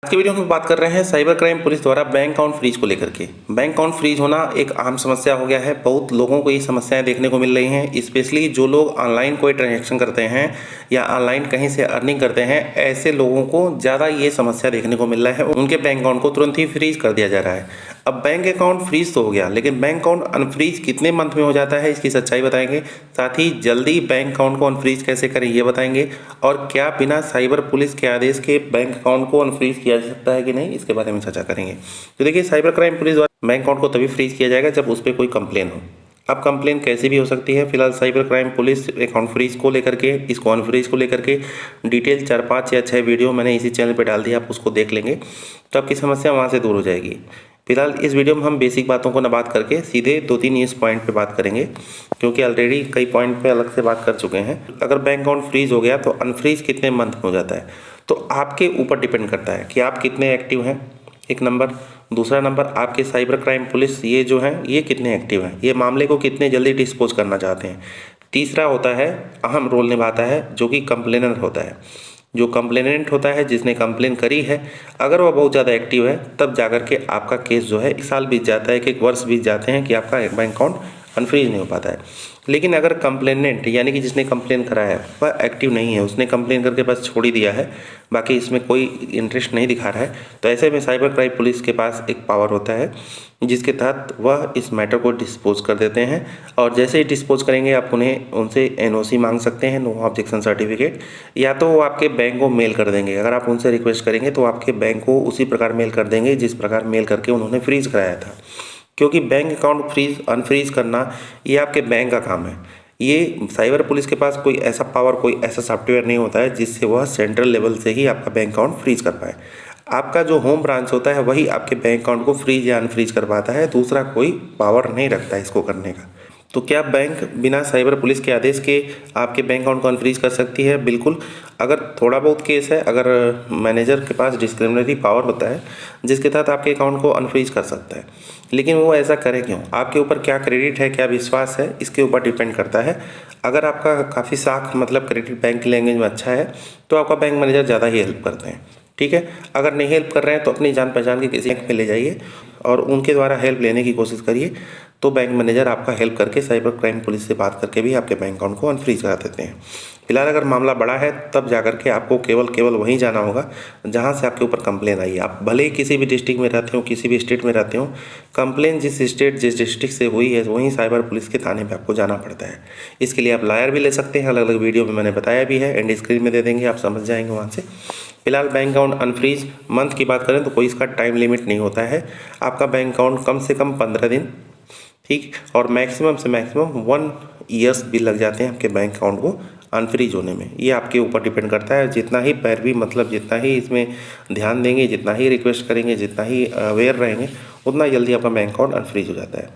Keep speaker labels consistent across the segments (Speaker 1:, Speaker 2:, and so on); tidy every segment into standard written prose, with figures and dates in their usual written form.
Speaker 1: आज की वीडियो में बात कर रहे हैं साइबर क्राइम पुलिस द्वारा बैंक अकाउंट फ्रीज को लेकर के। बैंक अकाउंट फ्रीज होना एक आम समस्या हो गया है। बहुत लोगों को ये समस्याएं देखने को मिल रही हैं, स्पेशली जो लोग ऑनलाइन कोई ट्रांजैक्शन करते हैं या ऑनलाइन कहीं से अर्निंग करते हैं, ऐसे लोगों को ज़्यादा ये समस्या देखने को मिल रहा है। उनके बैंक अकाउंट को तुरंत ही फ्रीज कर दिया जा रहा है। अब बैंक अकाउंट फ्रीज तो हो गया, लेकिन बैंक अकाउंट अनफ्रीज कितने मंथ में हो जाता है, इसकी सच्चाई बताएंगे। साथ ही जल्दी बैंक अकाउंट को अनफ्रीज कैसे करें ये बताएंगे, और क्या बिना साइबर पुलिस के आदेश के बैंक अकाउंट को अनफ्रीज किया जा सकता है कि नहीं, इसके बारे में चर्चा करेंगे। तो देखिए, साइबर क्राइम पुलिस द्वारा बैंक अकाउंट को तभी फ्रीज किया जाएगा जब उस पर कोई कंप्लेन हो। अब कंप्लेन कैसे भी हो सकती है। फिलहाल cyber crime police account freeze को लेकर के, इसको अनफ्रीज को लेकर के डिटेल 4, 5 या 6 वीडियो मैंने इसी चैनल पर डाल दिया, आप उसको देख लेंगे तो आपकी समस्या वहाँ से दूर हो जाएगी। फिलहाल इस वीडियो में हम बेसिक बातों को न बात करके सीधे 2-3 इस पॉइंट पे बात करेंगे, क्योंकि ऑलरेडी कई पॉइंट पे अलग से बात कर चुके हैं। अगर बैंक अकाउंट फ्रीज हो गया तो अनफ्रीज कितने मंथ में हो जाता है, तो आपके ऊपर डिपेंड करता है कि आप कितने एक्टिव हैं, एक नंबर। दूसरा नंबर, आपके साइबर क्राइम पुलिस ये जो है ये कितने एक्टिव हैं, ये मामले को कितने जल्दी डिस्पोज करना चाहते हैं। तीसरा होता है, अहम रोल निभाता है, जो कि कंप्लेनर होता है। जो कंप्लेनेंट होता है, जिसने कंप्लेन करी है, अगर वह बहुत ज़्यादा एक्टिव है तब जाकर के आपका केस जो है 1 साल बीत जाता है, 1 वर्ष बीत जाते हैं कि आपका बैंक अकाउंट अनफ्रीज नहीं हो पाता है। लेकिन अगर कंप्लेनेंट यानी कि जिसने कंप्लेन करा है वह एक्टिव नहीं है, उसने कंप्लेन करके बस छोड़ ही दिया है, बाकी इसमें कोई इंटरेस्ट नहीं दिखा रहा है, तो ऐसे में साइबर क्राइम पुलिस के पास एक पावर होता है जिसके तहत वह इस मैटर को डिस्पोज कर देते हैं। और जैसे ही डिस्पोज करेंगे आप उनसे एनओसी मांग सकते हैं, नो ऑब्जेक्शन सर्टिफिकेट, या तो वो आपके बैंक को मेल कर देंगे। अगर आप उनसे रिक्वेस्ट करेंगे तो आपके बैंक को उसी प्रकार मेल कर देंगे जिस प्रकार मेल करके उन्होंने फ्रीज कराया था। क्योंकि बैंक अकाउंट अनफ्रीज करना ये आपके बैंक का काम है। ये साइबर पुलिस के पास कोई ऐसा पावर, कोई ऐसा सॉफ्टवेयर नहीं होता है जिससे वह सेंट्रल लेवल से ही आपका बैंक अकाउंट फ्रीज कर पाए। आपका जो होम ब्रांच होता है वही आपके बैंक अकाउंट को फ्रीज या अनफ्रीज कर पाता है, दूसरा कोई पावर नहीं रखता है इसको करने का। तो क्या बैंक बिना साइबर पुलिस के आदेश के आपके बैंक अकाउंट को अनफ्रीज कर सकती है? बिल्कुल। अगर थोड़ा बहुत केस है, अगर मैनेजर के पास डिस्क्रिमिनरी पावर होता है जिसके तहत आपके अकाउंट को अनफ्रीज कर सकता है, लेकिन वो ऐसा करे क्यों? आपके ऊपर क्या क्रेडिट है, क्या विश्वास है, इसके ऊपर डिपेंड करता है। अगर आपका काफ़ी साख मतलब क्रेडिट बैंक की लैंग्वेज में अच्छा है तो आपका बैंक मैनेजर ज़्यादा ही हेल्प करते हैं, ठीक है। अगर नहीं हेल्प कर रहे हैं तो अपनी जान पहचान के किसी बैंक में ले जाइए और उनके द्वारा हेल्प लेने की कोशिश करिए, तो बैंक मैनेजर आपका हेल्प करके साइबर क्राइम पुलिस से बात करके भी आपके बैंक अकाउंट को अनफ्रीज करा देते हैं। फिलहाल अगर मामला बड़ा है तब जाकर के आपको केवल वहीं जाना होगा जहां से आपके ऊपर कंप्लेन आई है। आप भले ही किसी भी डिस्ट्रिक्ट में रहते हो, किसी भी स्टेट में रहते हो, कंप्लेन जिस डिस्ट्रिक्ट से हुई है वहीं साइबर पुलिस के थाने पर आपको जाना पड़ता है। इसके लिए आप लायर भी ले सकते हैं, अलग अलग वीडियो में मैंने बताया भी है, एंड स्क्रीन में दे देंगे, आप समझ जाएंगे वहाँ से। फिलहाल बैंक अकाउंट अनफ्रीज मंथ की बात करें तो कोई इसका टाइम लिमिट नहीं होता है। आपका बैंक अकाउंट कम से कम 15 दिन, ठीक, और मैक्सिमम से मैक्सिमम 1 ईयर्स भी लग जाते हैं आपके बैंक अकाउंट को अनफ्रीज होने में। ये आपके ऊपर डिपेंड करता है। जितना ही पैरवी मतलब जितना ही इसमें ध्यान देंगे, जितना ही रिक्वेस्ट करेंगे, जितना ही अवेयर रहेंगे, उतना जल्दी आपका बैंक अकाउंट अनफ्रीज हो जाता है।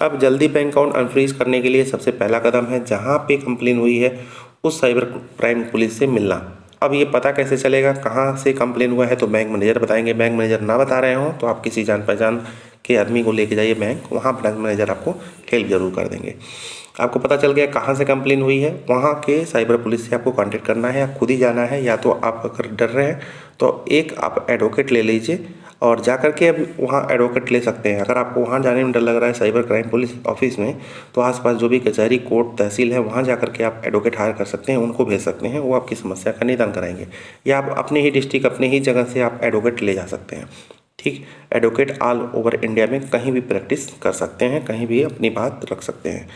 Speaker 1: अब जल्दी बैंक अकाउंट अनफ्रीज करने के लिए सबसे पहला कदम है जहाँ पे कंप्लेन हुई है उस साइबर क्राइम पुलिस से मिलना। अब ये पता कैसे चलेगा कहाँ से कंप्लेन हुआ है, तो बैंक मैनेजर बताएंगे। बैंक मैनेजर ना बता रहे हो तो आप किसी जान पहचान के आदमी को लेके जाइए बैंक, वहाँ बैंक मैनेजर आपको हेल्प जरूर कर देंगे। आपको पता चल गया कहाँ से कंप्लेन हुई है, वहाँ के साइबर पुलिस से आपको कांटेक्ट करना है या खुद ही जाना है, या तो आप अगर डर रहे हैं तो एक आप एडवोकेट ले लीजिए और जा कर के अब वहाँ एडवोकेट ले सकते हैं। अगर आपको वहाँ जाने में डर लग रहा है साइबर क्राइम पुलिस ऑफिस में, तो आसपास जो भी कचहरी, कोर्ट, तहसील है, वहाँ जा कर के आप एडवोकेट हायर कर सकते हैं, उनको भेज सकते हैं, वो आपकी समस्या का निदान कराएंगे। या आप अपने ही डिस्ट्रिक्ट, अपने ही जगह से आप एडवोकेट ले जा सकते हैं, ठीक। एडवोकेट ऑल ओवर इंडिया में कहीं भी प्रैक्टिस कर सकते हैं, कहीं भी अपनी बात रख सकते हैं।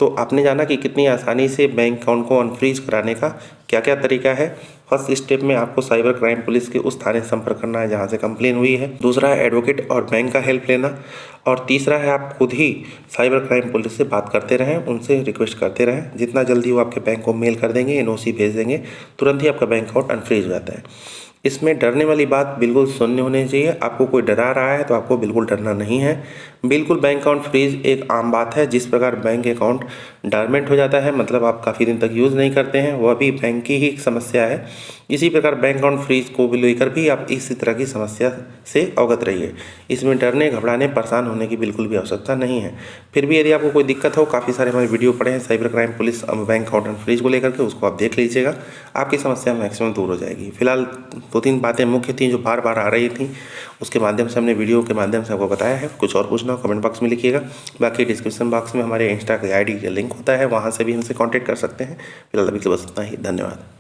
Speaker 1: तो आपने जाना कि कितनी आसानी से बैंक अकाउंट को अनफ्रीज कराने का क्या क्या तरीका है। फर्स्ट स्टेप में आपको साइबर क्राइम पुलिस के उस थाने से संपर्क करना है जहां से कंप्लेन हुई है। दूसरा है एडवोकेट और बैंक का हेल्प लेना। और तीसरा है आप खुद ही साइबर क्राइम पुलिस से बात करते रहें, उनसे रिक्वेस्ट करते रहें। जितना जल्दी वो आपके बैंक को मेल कर देंगे, एनओसी भेज देंगे, तुरंत ही आपका बैंक अकाउंट अनफ्रीज हो जाता है। इसमें डरने वाली बात बिल्कुल शून्य होनी चाहिए। आपको कोई डरा रहा है तो आपको बिल्कुल डरना नहीं है। बिल्कुल बैंक अकाउंट फ्रीज एक आम बात है। जिस प्रकार बैंक अकाउंट डॉर्मेंट हो जाता है, मतलब आप काफ़ी दिन तक यूज़ नहीं करते हैं, वह भी बैंक की ही समस्या है। इसी प्रकार बैंक अकाउंट फ्रीज को भी लेकर भी आप इसी तरह की समस्या से अवगत रहिए। इसमें डरने, घबराने, परेशान होने की बिल्कुल भी आवश्यकता नहीं है। फिर भी यदि आपको कोई दिक्कत हो, काफ़ी सारे हमारे वीडियो पड़े हैं cyber crime police bank account freeze को लेकर के, उसको आप देख लीजिएगा, आपकी समस्या मैक्सिमम दूर हो जाएगी। फिलहाल 2-3 बातें मुख्य थी जो बार बार आ रही थी, उसके माध्यम से हमने वीडियो के माध्यम से आपको बताया है। कुछ और पूछना हो कमेंट बॉक्स में लिखिएगा। बाकी डिस्क्रिप्शन बॉक्स में हमारे इंस्टा की आईडी का लिंक होता है, वहाँ से भी हमसे कांटेक्ट कर सकते हैं। फिलहाल अभी के लिए बस इतना ही। धन्यवाद।